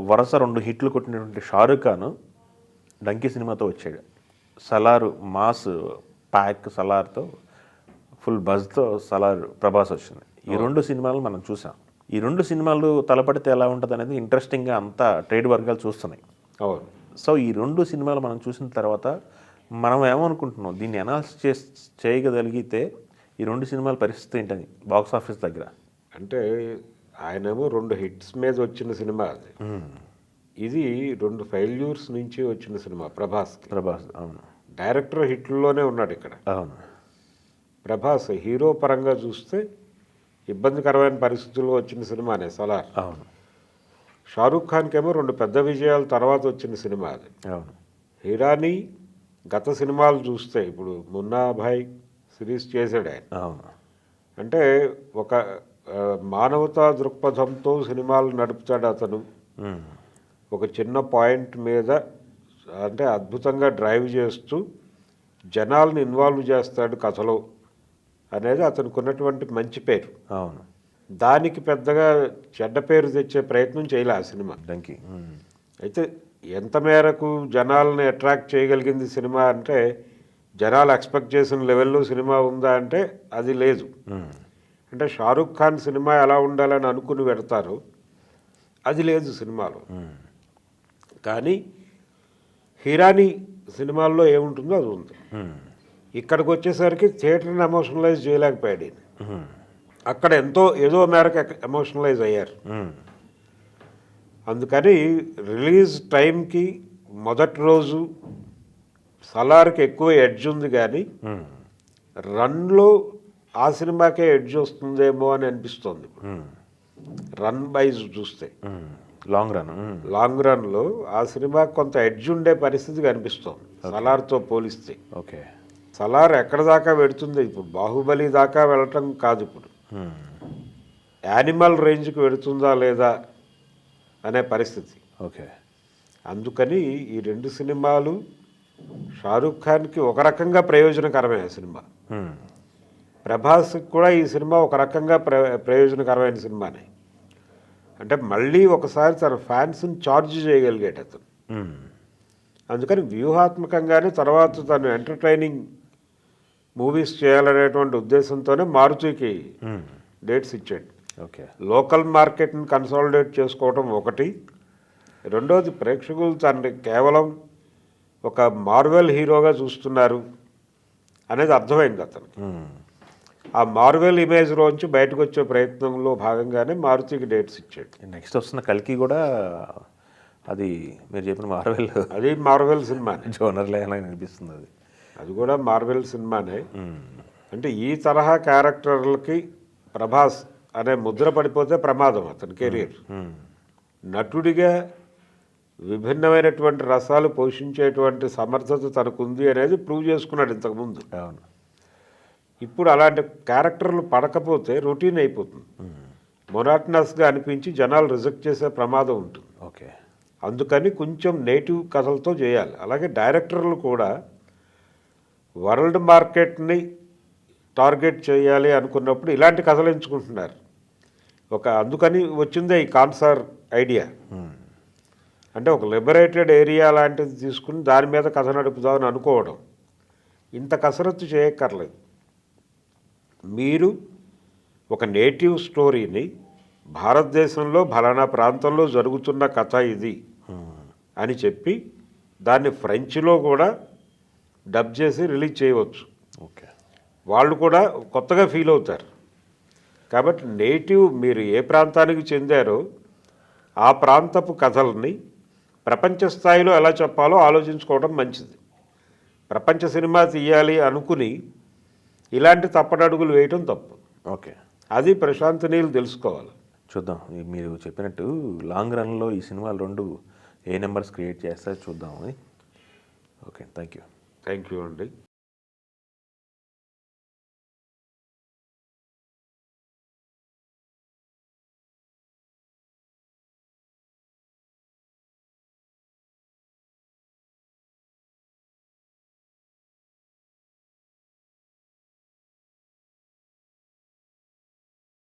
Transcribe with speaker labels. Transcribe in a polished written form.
Speaker 1: వరుస 2 హిట్లు కొట్టినటువంటి షారుఖ్ ఖాన్ డంకీ సినిమాతో వచ్చాడు. సలారు మాస్ ప్యాక్ సలార్తో ఫుల్ బజ్తో సలార్ ప్రభాస్ వచ్చింది. ఈ 2 సినిమాలు మనం చూసాం. ఈ 2 సినిమాలు తలపడితే ఎలా ఉంటుంది అనేది ఇంట్రెస్టింగ్గా అంతా ట్రేడ్ వర్గాలు చూస్తున్నాయి.
Speaker 2: అవును.
Speaker 1: సో ఈ 2 సినిమాలు మనం చూసిన తర్వాత మనం ఏమనుకుంటున్నాం, దీన్ని అనాలిసిస్ చేయగలిగితే ఈ 2 సినిమాల పరిస్థితి ఏంటని బాక్స్ ఆఫీస్ దగ్గర?
Speaker 2: అంటే ఆయనేమో 2 హిట్స్ మీద వచ్చిన సినిమా అది. ఇది 2 ఫెయిల్యూర్స్ నుంచి వచ్చిన సినిమా ప్రభాస్.
Speaker 1: అవును.
Speaker 2: డైరెక్టర్ హిట్లలోనే ఉన్నాడు ఇక్కడ.
Speaker 1: అవును.
Speaker 2: ప్రభాస్ హీరో పరంగా చూస్తే ఇబ్బందికరమైన పరిస్థితుల్లో వచ్చిన సినిమానే సలార్.
Speaker 1: అవును.
Speaker 2: షారూఖ్ ఖాన్కి ఏమో 2 పెద్ద విజయాల తర్వాత వచ్చిన సినిమా అది.
Speaker 1: అవును.
Speaker 2: హిరానీ గత సినిమాలు చూస్తే ఇప్పుడు మున్నా భాయ్ సిరీస్ చేశాడు ఆయన.
Speaker 1: అవును.
Speaker 2: అంటే ఒక మానవతా దృక్పథంతో సినిమాలు నడుపుతాడు అతను. ఒక చిన్న పాయింట్ మీద అంటే అద్భుతంగా డ్రైవ్ చేస్తూ జనాలను ఇన్వాల్వ్ చేస్తాడు కథలో అనేది అతనికి ఉన్నటువంటి మంచి పేరు.
Speaker 1: అవును.
Speaker 2: దానికి పెద్దగా చెడ్డ పేరు తెచ్చే ప్రయత్నం చేయలే ఆ సినిమా.
Speaker 1: డంకీ
Speaker 2: అయితే ఎంత మేరకు జనాలను అట్రాక్ట్ చేయగలిగింది సినిమా అంటే, జనాలు ఎక్స్పెక్ట్ చేసిన లెవెల్లో సినిమా ఉందా అంటే అది లేదు. అంటే షారూఖ్ ఖాన్ సినిమా ఎలా ఉండాలని అనుకుని పెడతారు, అది లేదు సినిమాలో. కానీ హిరానీ సినిమాల్లో ఏముంటుందో అది ఉంది. ఇక్కడికి వచ్చేసరికి థియేటర్ని ఎమోషనలైజ్ చేయలేకపోయాడు ఈయన. అక్కడ ఏదో మేరకు ఎమోషనలైజ్ అయ్యారు. అందుకని రిలీజ్ టైంకి మొదటి రోజు సలార్కి ఎక్కువ ఎడ్జ్ ఉంది, కానీ రన్లో ఆ సినిమాకే ఎడ్జ్ వస్తుందేమో అని అనిపిస్తుంది. రన్ వైజ్ చూస్తే లాంగ్ రన్లో ఆ సినిమా కొంత ఎడ్జ్ ఉండే పరిస్థితి కనిపిస్తుంది సలార్తో పోలిస్తే.
Speaker 1: ఓకే.
Speaker 2: సలార్ ఎక్కడ దాకా వెడుతుంది, ఇప్పుడు బాహుబలి దాకా వెళ్ళటం కాదు, ఇప్పుడు యానిమల్ రేంజ్కి వెడుతుందా లేదా అనే పరిస్థితి.
Speaker 1: ఓకే.
Speaker 2: అందుకని ఈ 2 సినిమాలు షారూఖ్ ఖాన్కి ఒక రకంగా ప్రయోజనకరమైన సినిమా, ప్రభాస్కి కూడా ఈ సినిమా ఒక రకంగా ప్రయోజనకరమైన సినిమానే. అంటే మళ్ళీ ఒకసారి తన ఫ్యాన్స్ని ఛార్జ్ చేయగలిగేట అతను. అందుకని వ్యూహాత్మకంగానే తర్వాత తను ఎంటర్టైనింగ్ మూవీస్ చేయాలనేటువంటి ఉద్దేశంతోనే మారుతికి డేట్స్ ఇచ్చాడు.
Speaker 1: ఓకే.
Speaker 2: లోకల్ మార్కెట్ని కన్సాలిడేట్ చేసుకోవటం ఒకటి, రెండోది ప్రేక్షకులు తనని కేవలం ఒక మార్వెల్ హీరోగా చూస్తున్నారు అనేది అర్థమైంది అతనికి. ఆ మార్వెల్ ఇమేజ్లోంచి బయటకు వచ్చే ప్రయత్నంలో భాగంగానే మారుతికి డేట్స్ ఇచ్చాడు.
Speaker 1: నెక్స్ట్ వస్తున్న కల్కి కూడా అది మీరు చెప్పిన మార్వెల్,
Speaker 2: అది మార్వెల్ సినిమానే,
Speaker 1: జోనర్లే అని అనిపిస్తుంది. అది
Speaker 2: కూడా మార్వెల్ సినిమానే. అంటే ఈ తరహా క్యారెక్టర్లకి ప్రభాస్ అనే ముద్ర పడిపోతే ప్రమాదం అతని కెరీర్. నటుడిగా విభిన్నమైనటువంటి రసాలు పోషించేటువంటి సమర్థత తనకుంది అనేది ప్రూవ్ చేసుకున్నాడు ఇంతకుముందు.
Speaker 1: అవును.
Speaker 2: ఇప్పుడు అలాంటి క్యారెక్టర్లు పడకపోతే రొటీన్ అయిపోతుంది, మొనాటనస్గా అనిపించి జనాలు రిజెక్ట్ చేసే ప్రమాదం ఉంటుంది.
Speaker 1: ఓకే.
Speaker 2: అందుకని కొంచెం నేటివ్ కథలతో చేయాలి. అలాగే డైరెక్టర్లు కూడా వరల్డ్ మార్కెట్ని టార్గెట్ చేయాలి అనుకున్నప్పుడు ఇలాంటి కథలు ఎంచుకుంటున్నారు. అందుకని వచ్చిందే ఈ కాన్సార్ ఐడియా. అంటే ఒక లిబరేటెడ్ ఏరియా లాంటిది తీసుకుని దాని మీద కథ నడుపుదామని అనుకోవడం. ఇంత కసరత్తు చేయక్కర్లేదు. మీరు ఒక నేటివ్ స్టోరీని భారతదేశంలో ఫలానా ప్రాంతంలో జరుగుతున్న కథ ఇది అని చెప్పి దాన్ని ఫ్రెంచ్లో కూడా డబ్ చేసి రిలీజ్ చేయవచ్చు.
Speaker 1: ఓకే.
Speaker 2: వాళ్ళు కూడా కొత్తగా ఫీల్ అవుతారు. కాబట్టి నేటివ్ మీరు ఏ ప్రాంతానికి చెందారో ఆ ప్రాంతపు కథల్ని ప్రపంచ స్థాయిలో ఎలా చెప్పాలో ఆలోచించుకోవడం మంచిది. ప్రపంచ సినిమా తీయాలి అనుకుని ఇలాంటి తప్పటడుగులు వేయటం తప్పు.
Speaker 1: ఓకే.
Speaker 2: అది ప్రశాంత్ నీల్ తెలుసుకోవాలి.
Speaker 1: చూద్దాం. మీరు చెప్పినట్టు లాంగ్ రన్లో ఈ సినిమాలు 2 ఏ నెంబర్స్ క్రియేట్ చేస్తారో చూద్దాం. ఓకే. థ్యాంక్ యూ
Speaker 2: అండి.